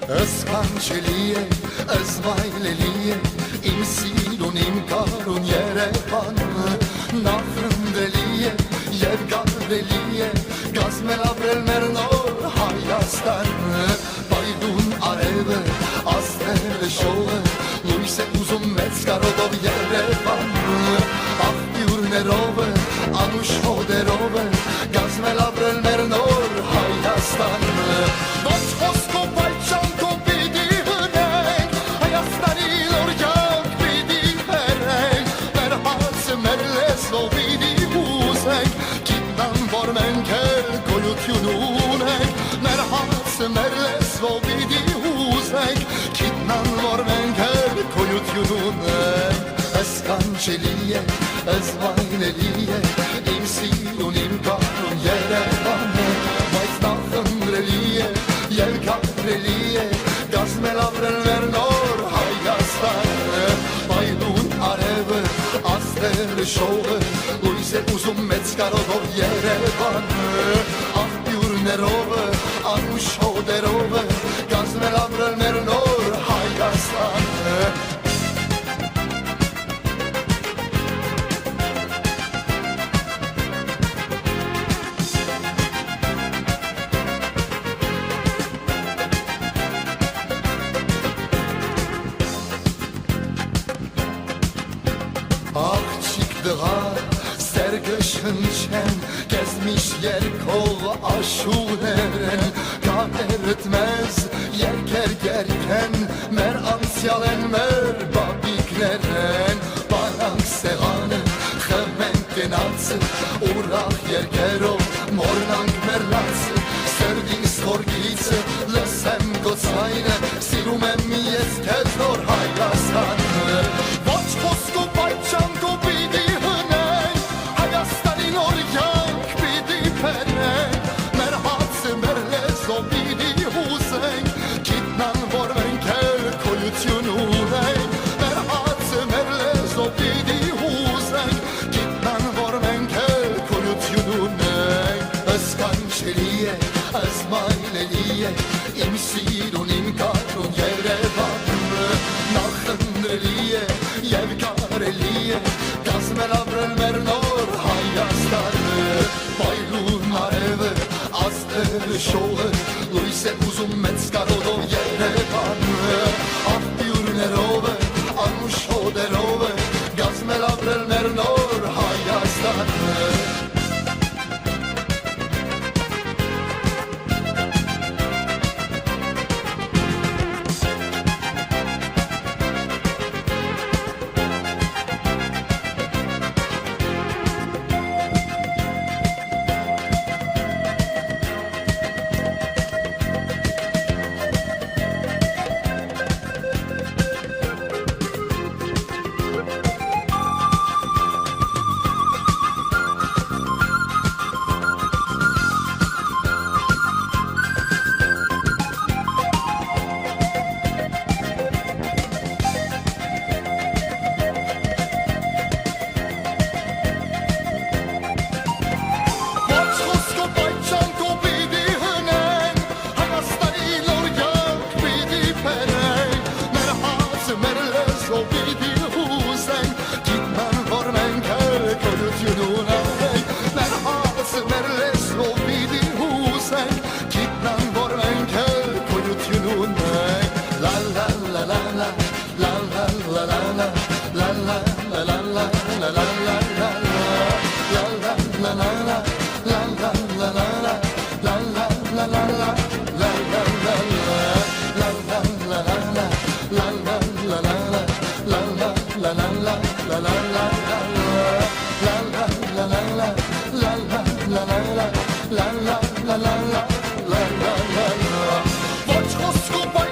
Սքանչելի է, զվայլելի է, իմ սիրուն, իմ կարուն Երևան, նախընտրելի է և կարելի է, կազմել ապրել մեր նոր Հայաստան, պայդուն արևը, աստղերը շողը, լույս է ուզում մեծ կարոտով Երևան, աղբյուրներով, անուշ հոդերով, կազմել ապրել մեր նոր Հայաստան, ոչ խոսքով պայծանքով պիտի հնենք, Հայաստանի նոր կյանք պիտի բերենք, մեր հացը մեր լեզվով պիտի հուզենք, գիտնան, որ մենք էլ գոյություն ունենք, մեր հացը մեր լեզվով պիտի հուզենք, գիտնան, որ մենք էլ գոյություն ունենք, սքանչելի է, զվայնելի է, իմ սիրուն, իմ կարուն Երևանը, բայց նախընտրելի է և կարելի է, կազմել ապրել մեր նոր Հայաստանը, պայդուն արևը, աստղերը շողը, լույս է ուզում մեծ կարոտով Երևանը, աղբյուրներով, անուշ հոդերով, կազմել ապրել մեր նոր Հայաստանը, աղջիկ դղա, սերգը շնչեն, կեզ միշտ երկով աշուղներ են, կաներդ մեզ երկեր երկեն, մեր անցյալ են, մեր բաբիկներ են, բանանք սեղանը, խմենք կենացը, ուրախ երկերով, մորնանք մեր լացը, սերդին ստորգիցը, լսեմ գոցայնը, սիրում եմ ես կեզ նոր Հայաստանը, ոչ խոսքով պայծանքով պիտի հնենք, Հայաստանի նոր կյանք պիտի բերենք, մեր հացը մեր լեզվով պիտի հուզենք, գիտնան, որ մենք էլ գոյություն ունենք, մեր հացը մեր լեզվով պիտի հուզենք, գիտնան, որ մենք էլ գոյություն ունենք, սքանչելի է, զվայնելի է, իմ սիրուն, իմ կարուն Երևանը, նախընտրելի է և կարելի է, կազմել ապրել մեր նոր Հայաստանը, պայլուն արևը, աստղերը շողը, լույս է ուզում մեծ կարոտով Երևանը, աղբյուրներով, անուշ հոդերով, կազմել ապրել մեր նոր Հայաստանը, Watch what's going on.